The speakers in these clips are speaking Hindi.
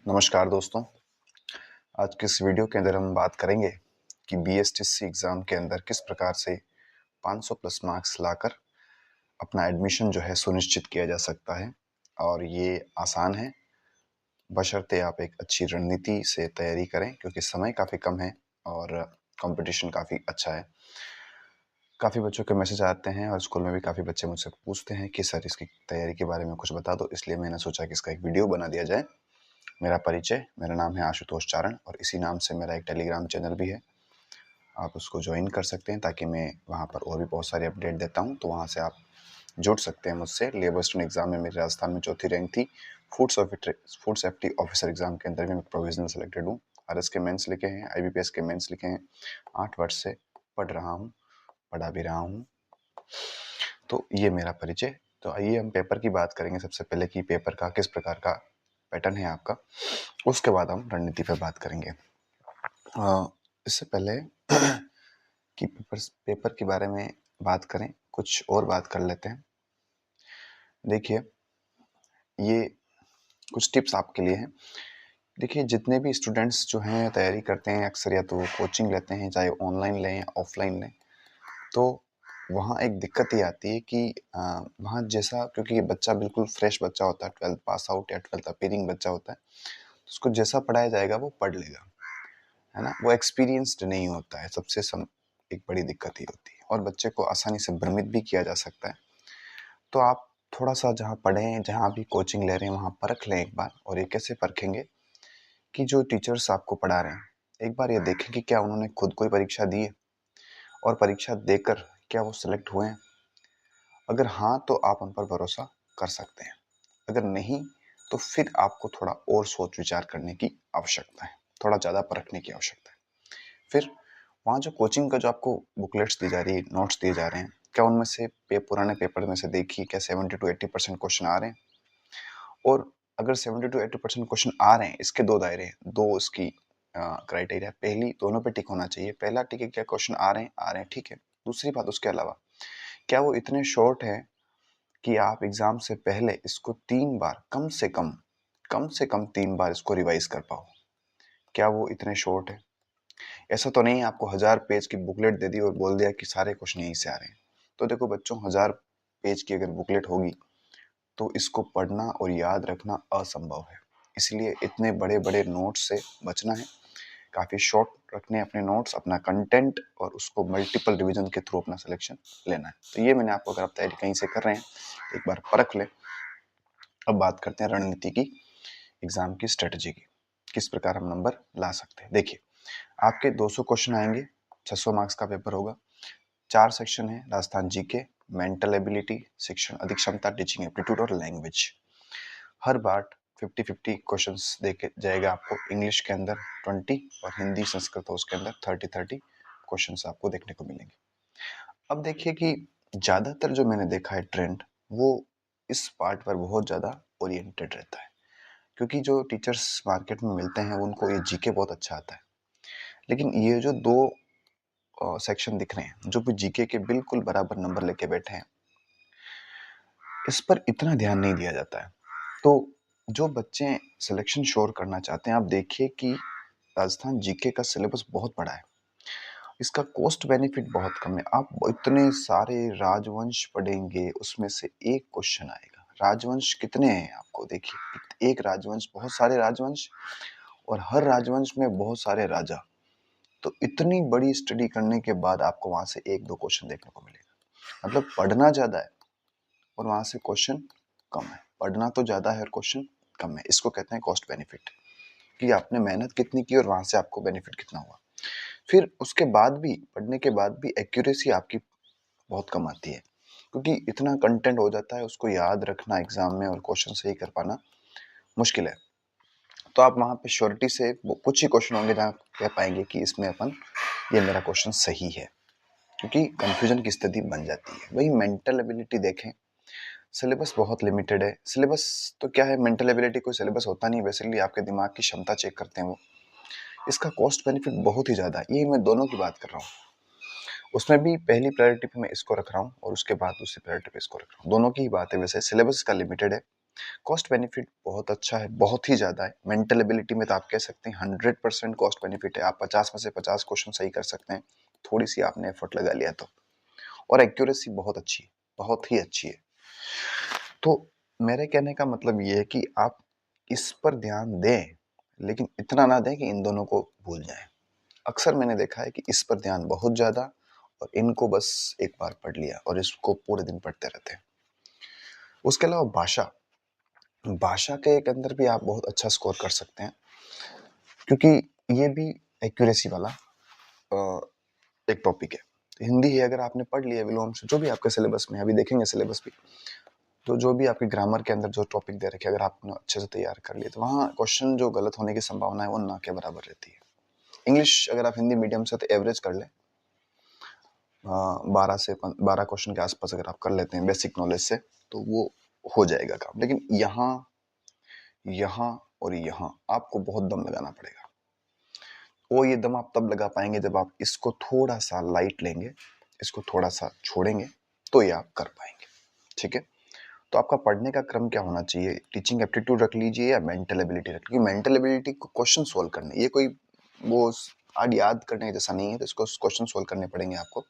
नमस्कार दोस्तों। आज के इस वीडियो के अंदर हम बात करेंगे कि बीएसटीसी एग्ज़ाम के अंदर किस प्रकार से 500 प्लस मार्क्स लाकर अपना एडमिशन जो है सुनिश्चित किया जा सकता है। और ये आसान है, बशर्ते आप एक अच्छी रणनीति से तैयारी करें, क्योंकि समय काफ़ी कम है और कंपटीशन काफ़ी अच्छा है। काफ़ी बच्चों के मैसेज आते हैं और स्कूल में भी काफ़ी बच्चे मुझसे पूछते हैं कि सर इसकी तैयारी के बारे में कुछ बता दो, इसलिए मैंने सोचा कि इसका एक वीडियो बना दिया जाए। मेरा परिचय, मेरा नाम है आशुतोष चारण और इसी नाम से मेरा एक टेलीग्राम चैनल भी है। आप उसको ज्वाइन कर सकते हैं ताकि मैं वहाँ पर और भी बहुत सारे अपडेट देता हूँ, तो वहाँ से आप जुड़ सकते हैं मुझसे। लेबर स्टूडेंट एग्ज़ाम में मेरी राजस्थान में चौथी रैंक थी। फूड सेफ्टी ऑफिसर एग्ज़ाम के अंदर भी मैं प्रोविजनल सेलेक्टेड हूँ। आरएस के मेंस लिखे हैं, आईबीपीएस के मेंस लिखे हैं। 8 वर्ष से पढ़ रहा हूँ, पढ़ा भी रहा हूँ। तो ये मेरा परिचय। तो आइए हम पेपर की बात करेंगे सबसे पहले कि पेपर का किस प्रकार का पैटर्न है आपका। उसके बाद हम रणनीति पर बात करेंगे। इससे पहले कि पेपर के बारे में बात करें, कुछ और बात कर लेते हैं। देखिए, ये कुछ टिप्स आपके लिए हैं। देखिए, जितने भी स्टूडेंट्स जो हैं तैयारी करते हैं, अक्सर या तो कोचिंग लेते हैं, चाहे ऑनलाइन लें या ऑफलाइन लें, तो वहाँ एक दिक्कत ये आती है कि वहाँ जैसा, क्योंकि ये बच्चा बिल्कुल फ्रेश बच्चा होता है, 12th पास आउट या 12th अपीयरिंग बच्चा होता है, तो उसको जैसा पढ़ाया जाएगा वो पढ़ लेगा, है ना। वो एक्सपीरियंस्ड नहीं होता है, एक बड़ी दिक्कत ही होती है और बच्चे को आसानी से भ्रमित भी किया जा सकता है। तो आप थोड़ा सा जहाँ पढ़ें, जहाँ भी कोचिंग ले रहे हैं, वहाँ परख लें एक बार। और ये कैसे परखेंगे कि जो टीचर्स आपको पढ़ा रहे हैं, एक बार ये देखें कि क्या उन्होंने खुद कोई परीक्षा दी है और परीक्षा देकर क्या वो सिलेक्ट हुए हैं। अगर हाँ, तो आप उन पर भरोसा कर सकते हैं। अगर नहीं, तो फिर आपको थोड़ा और सोच विचार करने की आवश्यकता है, थोड़ा ज़्यादा परखने की आवश्यकता है। फिर वहाँ जो कोचिंग का जो आपको बुकलेट्स दी जा रही है, नोट्स दिए जा रहे हैं, क्या उनमें से पुराने पेपर में से देखिए क्या 70 to 80% क्वेश्चन आ रहे हैं। और अगर 70 to 80% क्वेश्चन आ रहे हैं, इसके दो दायरे हैं, दो इसकी क्राइटेरिया। पहली, दोनों पे टिक होना चाहिए। पहला टिक है, क्या क्वेश्चन आ रहे हैं, ठीक है। दूसरी बात, उसके अलावा क्या वो इतने शॉर्ट है कि आप एग्जाम से पहले इसको 3 बार, कम से कम 3 बार इसको रिवाइज कर पाओ। क्या वो इतने शॉर्ट है? ऐसा तो नहीं है आपको 1000 पेज की बुकलेट दे दी और बोल दिया कि सारे क्वेश्चन यहीं से आ रहे हैं। तो देखो बच्चों, 1000 पेज की अगर बुकलेट होगी तो इसको पढ़ना और याद रखना असंभव है। इसलिए इतने बड़े बड़े नोट्स से बचना है, काफ़ी शॉर्ट रखने अपने नोट्स, अपना कंटेंट, और उसको मल्टीपल रिवीजन के थ्रू अपना सिलेक्शन लेना है। तो ये मैंने आपको, अगर आप तैयारी कहीं से कर रहे हैं, एक बार परख लें। अब बात करते हैं रणनीति की, एग्जाम की स्ट्रेटजी की, किस प्रकार हम नंबर ला सकते हैं। देखिए, आपके 200 क्वेश्चन आएंगे, 600 मार्क्स का पेपर होगा। 4 सेक्शन है, राजस्थान जीके, मेंटल एबिलिटी, शिक्षण अधिक क्षमता, टीचिंग एप्टीट्यूड और लैंग्वेज। हर बार 50-50 क्वेश्चंस देके जाएगा आपको। इंग्लिश के अंदर 20 और हिंदी संस्कृत उसके अंदर 30-30 क्वेश्चंस आपको देखने को मिलेंगे। अब देखिए कि ज़्यादातर जो मैंने देखा है ट्रेंड, वो इस पार्ट पर बहुत ज़्यादा ओरिएंटेड रहता है, क्योंकि जो टीचर्स मार्केट में मिलते हैं उनको ये जीके बहुत अच्छा आता है। लेकिन ये जो दो सेक्शन दिख रहे हैं, जो भी जीके के बिल्कुल बराबर नंबर लेके बैठे हैं, इस पर इतना ध्यान नहीं दिया जाता है। तो जो बच्चे सिलेक्शन श्योर करना चाहते हैं, आप देखिए कि राजस्थान जीके का सिलेबस बहुत बड़ा है, इसका कॉस्ट बेनिफिट बहुत कम है। आप इतने सारे राजवंश पढ़ेंगे, उसमें से एक क्वेश्चन आएगा। राजवंश कितने हैं आपको देखिए, एक राजवंश, बहुत सारे राजवंश, और हर राजवंश में बहुत सारे राजा। तो इतनी बड़ी स्टडी करने के बाद आपको वहां से एक दो क्वेश्चन देखने को मिलेगा। मतलब पढ़ना ज्यादा है और वहां से क्वेश्चन कम है। पढ़ना तो ज्यादा है और क्वेश्चन कम है। इसको कहते हैं कॉस्ट बेनिफिट, कि आपने मेहनत कितनी की और वहां से आपको बेनिफिट कितना हुआ। फिर उसके बाद भी, पढ़ने के बाद भी एक्यूरेसी आपकी बहुत कम आती है, क्योंकि इतना कंटेंट हो जाता है, उसको याद रखना एग्जाम में और क्वेश्चन सही कर पाना मुश्किल है। तो आप वहां पे श्योरिटी से कुछ ही क्वेश्चन होंगे जहाँ कह पाएंगे कि इसमें ये मेरा क्वेश्चन सही है, क्योंकि कंफ्यूजन की स्थिति बन जाती है। वही मेंटल एबिलिटी देखें, सिलेबस बहुत लिमिटेड है। सिलेबस तो क्या है, मेंटल एबिलिटी कोई सिलेबस होता नहीं, बेसिकली आपके दिमाग की क्षमता चेक करते हैं वो। इसका कॉस्ट बेनिफिट बहुत ही ज़्यादा है। ये मैं दोनों की बात कर रहा हूँ, उसमें भी पहली प्रायोरिटी पे मैं इसको रख रहा हूँ और उसके बाद दूसरी प्रायोरिटी पे इसको रख रहा हूँ। दोनों की ही बात है। वैसे सिलेबस का लिमिटेड है, कॉस्ट बेनिफिट बहुत अच्छा है, बहुत ही ज़्यादा है। मेंटल एबिलिटी में तो आप कह सकते हैं 100% कॉस्ट बेनिफिट है। आप 50 में से 50 क्वेश्चन सही कर सकते हैं, थोड़ी सी आपने एफर्ट लगा लिया तो। और एक्यूरेसी बहुत अच्छी है, बहुत ही अच्छी है। तो मेरे कहने का मतलब ये है कि आप इस पर ध्यान दें, लेकिन इतना ना दें कि इन दोनों को भूल जाएं। अक्सर मैंने देखा है कि इस पर ध्यान बहुत ज़्यादा और इनको बस एक बार पढ़ लिया और इसको पूरे दिन पढ़ते रहते हैं। उसके अलावा भाषा, भाषा के अंदर भी आप बहुत अच्छा स्कोर कर सकते हैं, क्योंकि ये भी एक्यूरेसी वाला एक टॉपिक है। तो हिंदी है, अगर आपने पढ़ लिया विलोम से, जो भी आपके सिलेबस में, अभी देखेंगे सिलेबस भी, तो जो भी आपके ग्रामर के अंदर जो टॉपिक दे रखे, अगर आपने अच्छे से तैयार कर लिए तो वहाँ क्वेश्चन जो गलत होने की संभावना है वो ना के बराबर रहती है। इंग्लिश अगर आप हिंदी मीडियम से तो एवरेज कर लें, 12 क्वेश्चन के आसपास अगर आप कर लेते हैं बेसिक नॉलेज से, तो वो हो जाएगा काम। लेकिन यहाँ यहाँ और यहाँ आपको बहुत दम लगाना पड़ेगा। वो ये दम आप तब लगा पाएंगे जब आप इसको थोड़ा सा लाइट लेंगे, इसको थोड़ा सा छोड़ेंगे, तो ये आप कर पाएंगे। ठीक है, तो आपका पढ़ने का क्रम क्या होना चाहिए? टीचिंग एप्टीट्यूड रख लीजिए या मेंटल एबिलिटी रख लीजिए। मेंटल एबिलिटी को क्वेश्चन सोल्व करने, ये कोई वो आज याद करने जैसा नहीं है, तो इसको क्वेश्चन सोल्व करने पड़ेंगे आपको,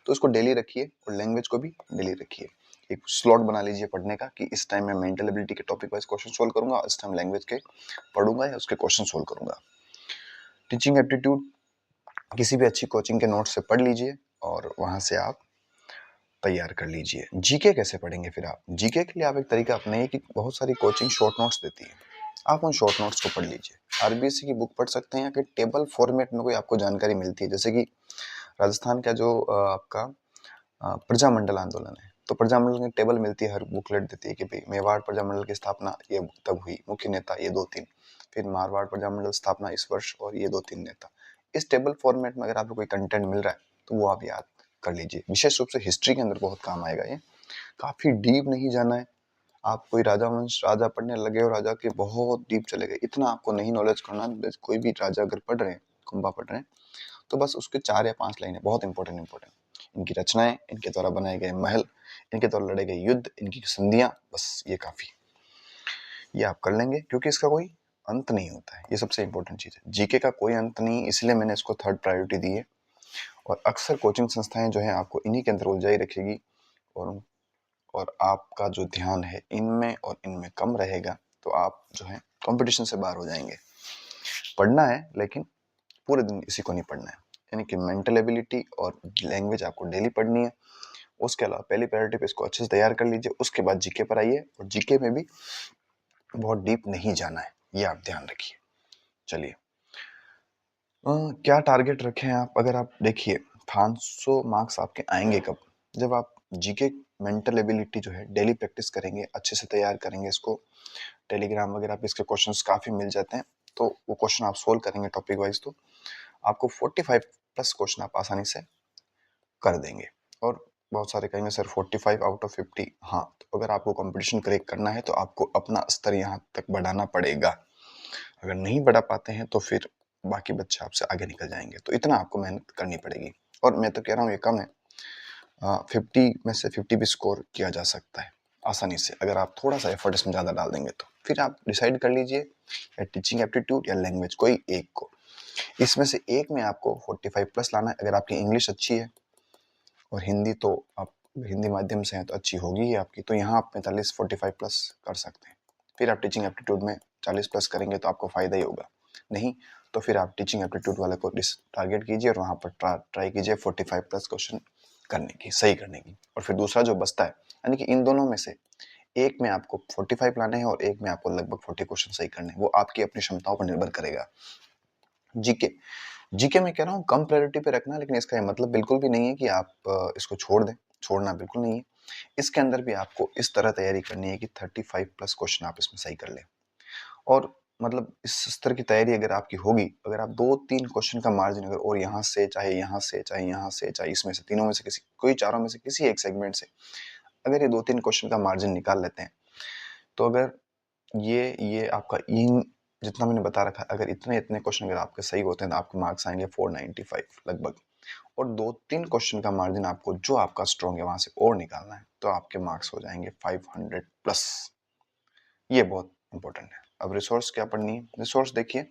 तो इसको डेली रखिए और लैंग्वेज को भी डेली रखिए। एक स्लॉट बना लीजिए पढ़ने का कि इस टाइम मैं मेंटल एबिलिटी के टॉपिक वाइज क्वेश्चन सोल्व करूंगा, इस टाइम लैंग्वेज के पढ़ूंगा या उसके क्वेश्चन सोल्व करूंगा। टीचिंग एप्टीट्यूड किसी भी अच्छी कोचिंग के नोट्स से पढ़ लीजिए और वहां से आप तैयार कर लीजिए। जीके कैसे पढ़ेंगे फिर आप? जीके के लिए आप एक तरीका अपनाइए कि बहुत सारी कोचिंग शॉर्ट नोट्स देती है, आप उन शॉर्ट नोट्स को पढ़ लीजिए। आरबीएससी की बुक पढ़ सकते हैं या कि टेबल फॉर्मेट में कोई आपको जानकारी मिलती है, जैसे कि राजस्थान का जो आपका प्रजामंडल आंदोलन है, तो प्रजामंडल की टेबल मिलती है, हर बुकलेट देती है कि भाई मेवाड़ प्रजामंडल की स्थापना ये तब हुई, मुख्य नेता ये 2-3, फिर मारवाड़ प्रजामंडल स्थापना इस वर्ष और ये 2-3 नेता। इस टेबल फॉर्मेट में अगर आपको कोई कंटेंट मिल रहा है तो वो आप याद कर लीजिए। विशेष रूप से हिस्ट्री के अंदर बहुत काम आएगा ये। काफी डीप नहीं जाना है, आप कोई राजा वंश राजा पढ़ने लगे और राजा के बहुत डीप चले गए, इतना आपको नहीं नॉलेज करना। कोई भी राजा अगर पढ़ रहे हैं, कुंभा पढ़ रहे हैं, तो बस उसके 4 या 5 लाइनें बहुत इंपॉर्टेंट, इनकी रचनाएं, इनके द्वारा बनाए गए महल, इनके द्वारा लड़े गए युद्ध, इनकी संधियां, बस ये काफी, ये आप कर लेंगे, क्योंकि इसका कोई अंत नहीं होता है। ये सबसे इंपॉर्टेंट चीज है, जीके का कोई अंत नहीं, इसलिए मैंने इसको थर्ड प्रायोरिटी दी है। और अक्सर कोचिंग संस्थाएं जो है आपको इन्हीं के अंदर उलझाई रखेगी, और और आपका जो ध्यान है इनमें और इनमें कम रहेगा, तो आप जो है कंपटीशन से बाहर हो जाएंगे। पढ़ना है लेकिन पूरे दिन इसी को नहीं पढ़ना है, यानी कि मेंटल एबिलिटी और लैंग्वेज आपको डेली पढ़नी है। उसके अलावा पहली प्रायोरिटी पे इसको अच्छे से तैयार कर लीजिए, उसके बाद जीके पर आइए, और जीके में भी बहुत डीप नहीं जाना है, ये आप ध्यान रखिए। चलिए, क्या टारगेट रखें आप? अगर आप देखिए 500 मार्क्स आपके आएंगे कब? जब आप जीके मेंटल एबिलिटी जो है डेली प्रैक्टिस करेंगे, अच्छे से तैयार करेंगे इसको, टेलीग्राम वगैरह पे इसके क्वेश्चंस काफ़ी मिल जाते हैं, तो वो क्वेश्चन आप सोल्व करेंगे टॉपिक वाइज, तो आपको 45 प्लस क्वेश्चन आप आसानी से कर देंगे। और बहुत सारे कहेंगे सर 45 आउट ऑफ 50, हाँ, तो अगर आपको कंपटीशन क्रैक करना है तो आपको अपना स्तर यहाँ तक बढ़ाना पड़ेगा। अगर नहीं बढ़ा पाते हैं तो फिर बाकी बच्चे आपसे आगे निकल जाएंगे, तो इतना आपको मेहनत करनी पड़ेगी। और मैं तो कह रहा हूँ ये कम है, 50 में से 50 भी स्कोर किया जा सकता है आसानी से, अगर आप थोड़ा सा एफर्ट इसमें ज़्यादा डाल देंगे तो। फिर आप डिसाइड कर लीजिए या टीचिंग एप्टीट्यूड या लैंग्वेज, कोई एक को, इसमें से एक में आपको 45 प्लस लाना है। अगर आपकी इंग्लिश अच्छी है और हिंदी, तो आप हिंदी माध्यम से हैं तो अच्छी होगी ही आपकी, तो यहाँ आप 45 प्लस कर सकते हैं। फिर आप टीचिंग एप्टीट्यूड में 40 प्लस करेंगे तो आपको फ़ायदा ही होगा, नहीं तो फिर आप टीचिंग एप्टीट्यूड वाले को टारगेट कीजिए और वहाँ पर ट्राई कीजिए 45 प्लस क्वेश्चन करने की, सही करने की। और फिर दूसरा जो बचता है, यानी कि इन दोनों में से एक में आपको 45 लाने हैं और एक में आपको लगभग 40 क्वेश्चन सही करने हैं, वो आपकी अपनी क्षमताओं पर निर्भर करेगा। जीके, जीके में कह रहा हूँ कम प्रायोरिटी पे रखना, लेकिन इसका ये मतलब बिल्कुल भी नहीं है कि आप इसको छोड़ दें, छोड़ना बिल्कुल नहीं है। इसके अंदर भी आपको इस तरह तैयारी करनी है कि 35 प्लस क्वेश्चन आप इसमें सही कर लें। और मतलब इस स्तर की तैयारी अगर आपकी होगी, अगर आप 2-3 क्वेश्चन का मार्जिन अगर, और यहाँ से चाहे यहाँ से चाहे यहाँ से चाहे इसमें से तीनों में से किसी, कोई चारों में से किसी एक सेगमेंट से अगर ये 2-3 क्वेश्चन का मार्जिन निकाल लेते हैं, तो अगर ये आपका इन जितना मैंने बता रखा, अगर इतने इतने क्वेश्चन अगर आपके सही होते हैं तो आपके मार्क्स आएंगे 495 लगभग। और 2-3 क्वेश्चन का मार्जिन आपको जो आपका स्ट्रॉन्ग है वहां से और निकालना है, तो आपके मार्क्स हो जाएंगे 500 प्लस। ये बहुत इंपॉर्टेंट है। अब रिसोर्स क्या पढ़नी है? रिसोर्स देखिए,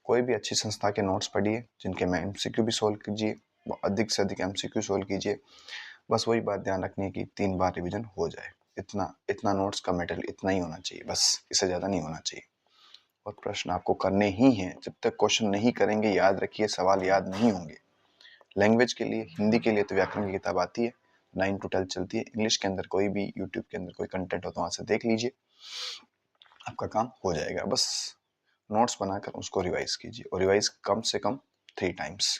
कोई भी अच्छी संस्था के नोट्स पढ़िए जिनके में एमसीक्यू भी सोल्व कीजिए, अधिक से अधिक एमसीक्यू सोल्व कीजिए। बस वही बात ध्यान रखनी है कि 3 बार रिवीजन हो जाए। इतना इतना नोट्स का मटेरियल इतना ही होना चाहिए, बस इससे ज़्यादा नहीं होना चाहिए। और प्रश्न आपको करने ही हैं। जब तक क्वेश्चन नहीं करेंगे, याद रखिए, सवाल याद नहीं होंगे। लैंग्वेज के लिए, हिंदी के लिए तो व्याकरण की किताब आती है, 9 to 12 चलती है। इंग्लिश के अंदर कोई भी यूट्यूब के अंदर कोई कंटेंट हो तो वहाँ से देख लीजिए, आपका काम हो जाएगा। बस नोट्स बनाकर उसको रिवाइज कीजिए, और रिवाइज कम से कम 3 टाइम्स।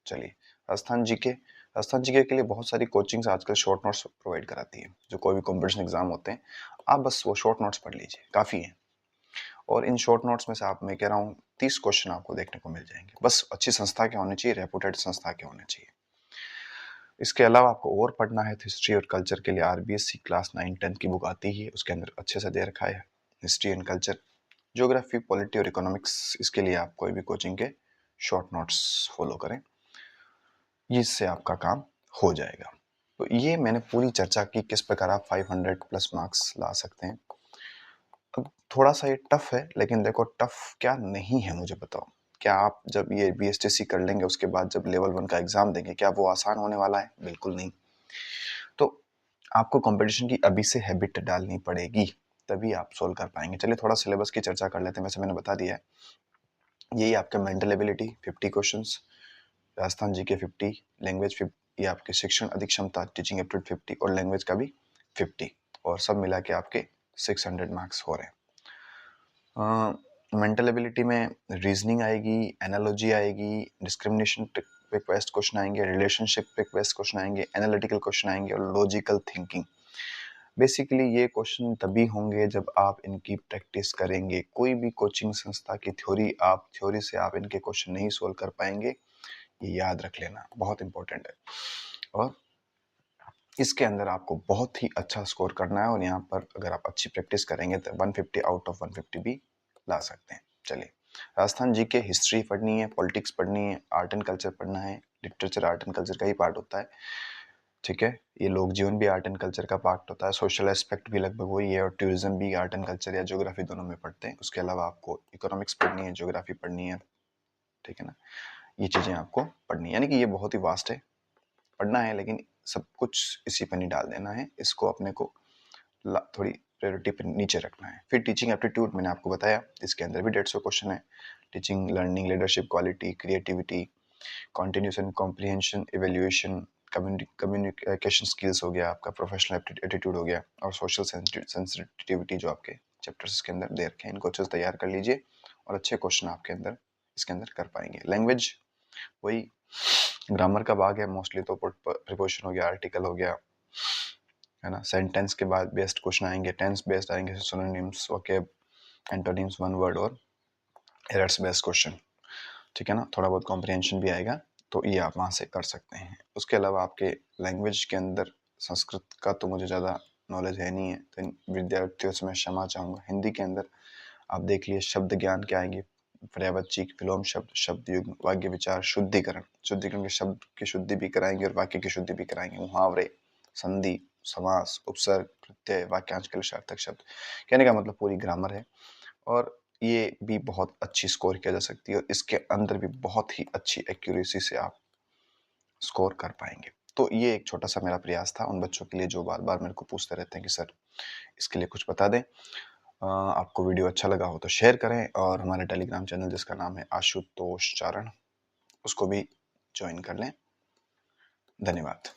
चलिए, राजस्थान जीके के लिए बहुत सारी कोचिंग्स आजकल शॉर्ट नोट्स प्रोवाइड कराती है। जो कोई भी कॉम्पिटिशन एग्जाम होते हैं, आप बस वो शॉर्ट नोट्स पढ़ लीजिए, काफ़ी है। और इन शॉर्ट नोट्स में से आप, मैं कह रहा हूँ, 30 क्वेश्चन आपको देखने को मिल जाएंगे। बस अच्छी संस्था के होने चाहिए, रेपुटेड संस्था के होने चाहिए। इसके अलावा आपको और पढ़ना है तो हिस्ट्री और कल्चर के लिए आरबीएससी क्लास 9-10 की बुक आती है, उसके अंदर अच्छे से दे रखा है history and culture. Geography, polity और इकोनॉमिक्स, इसके लिए आप कोई भी कोचिंग के शॉर्ट नोट्स फॉलो करें, इससे आपका काम हो जाएगा। तो ये मैंने पूरी चर्चा की किस प्रकार आप 500 प्लस मार्क्स ला सकते हैं। अब थोड़ा सा ये टफ है, लेकिन देखो टफ क्या नहीं है, मुझे बताओ। क्या आप जब ये बीएसटीसी कर लेंगे, उसके बाद जब लेवल 1 का एग्जाम देंगे, क्या वो आसान होने वाला है? बिल्कुल नहीं। तो आपको कंपटीशन की अभी से हैबिट डालनी पड़ेगी, तभी आप सोल्व कर पाएंगे। चलिए थोड़ा सिलेबस की चर्चा कर लेते हैं। वैसे मैंने बता दिया है, यही आपका mental ability 50 questions, Rajasthan GK 50, language 50, ये आपकी शिक्षण अधिक क्षमता टीचिंग एप्टीट्यूड 50 और लैंग्वेज का भी 50, और सब मिला के आपके 600 मार्क्स हो रहे हैं। मेंटल एबिलिटी में रीजनिंग आएगी, एनालॉजी आएगी, डिस्क्रिमिनेशन पे क्वेश्चन क्वेश्चन आएंगे, रिलेशनशिप पे क्वेश्चन क्वेश्चन आएंगे, एनालिटिकल क्वेश्चन आएंगे, और लॉजिकल थिंकिंग। बेसिकली ये क्वेश्चन तभी होंगे जब आप इनकी प्रैक्टिस करेंगे। कोई भी कोचिंग संस्था की थ्योरी से आप इनके क्वेश्चन नहीं सोल्व कर पाएंगे, ये याद रख लेना, बहुत इंपॉर्टेंट है। और इसके अंदर आपको बहुत ही अच्छा स्कोर करना है, और यहाँ पर अगर आप अच्छी प्रैक्टिस करेंगे तो 150 आउट ऑफ 150 भी ला सकते हैं। चलिए, राजस्थान जी के हिस्ट्री पढ़नी है, पॉलिटिक्स पढ़नी है, आर्ट एंड कल्चर पढ़ना है। लिटरेचर आर्ट एंड कल्चर का ही पार्ट होता है, ठीक है। ये लोक जीवन भी आर्ट एंड कल्चर का पार्ट होता है, सोशल एस्पेक्ट भी लगभग वही है, और टूरिज्म भी आर्ट एंड कल्चर या ज्योग्राफी दोनों में पढ़ते हैं। उसके अलावा आपको इकोनॉमिक्स पढ़नी है, ज्योग्राफी पढ़नी है, ठीक है ना। ये चीज़ें आपको पढ़नी है, यानी कि ये बहुत ही वास्ट है, पढ़ना है, लेकिन सब कुछ इसी पर नहीं डाल देना है। इसको अपने को थोड़ी प्रायोरिटी पर नीचे रखना है। फिर टीचिंग एप्टीट्यूड मैंने आपको बताया, इसके अंदर भी 150 क्वेश्चन है। Teaching, learning, leadership quality, creativity, continuous and comprehension, evaluation, communication skills हो गया आपका, प्रोफेशनल एटीट्यूड हो गया, और सोशल सेंसिटिविटी जो आपके चैप्टर्स के अंदर दे रखे हैं। इनको अच्छे से तैयार कर लीजिए, और अच्छे क्वेश्चन आपके अंदर इसके अंदर कर पाएंगे। लैंग्वेज वही ग्रामर का भाग है मोस्टली, तो प्रीपोजिशन हो गया, आर्टिकल हो गया, है ना। सेंटेंस के बाद बेस्ड क्वेश्चन आएंगे, टेंस बेस्ड आएंगे, synonyms, vocab, antonyms, one word और एरर्स बेस्ड क्वेश्चन, ठीक है ना। थोड़ा बहुत कॉम्प्रिहेंशन भी आएगा, तो ये आप वहाँ से कर सकते हैं। उसके अलावा आपके लैंग्वेज के अंदर संस्कृत का तो मुझे ज़्यादा नॉलेज है नहीं है, तो इन विद्यार्थियों से मैं क्षमा चाहूँगा। हिंदी के अंदर आप देख लिए शब्द ज्ञान क्या आएंगे, पर्यायवाची, विलोम शब्द, शब्द युग्म, वाक्य विचार, शुद्धिकरण। शुद्धिकरण के शब्द की शुद्धि भी कराएंगे और वाक्य की शुद्धि भी कराएंगे। मुहावरे, संधि, समास, उपसर्ग, प्रत्यय, वाक्यांश के लिए सार्थक शब्द। कहने का मतलब पूरी ग्रामर है, और ये भी बहुत अच्छी स्कोर किया जा सकती है, और इसके अंदर भी बहुत ही अच्छी एक्यूरेसी से आप स्कोर कर पाएंगे। तो ये एक छोटा सा मेरा प्रयास था उन बच्चों के लिए जो बार बार मेरे को पूछते रहते हैं कि सर इसके लिए कुछ बता दें। आपको वीडियो अच्छा लगा हो तो शेयर करें, और हमारे टेलीग्राम चैनल जिसका नाम है आशुतोष चारण, उसको भी ज्वाइन कर लें। धन्यवाद।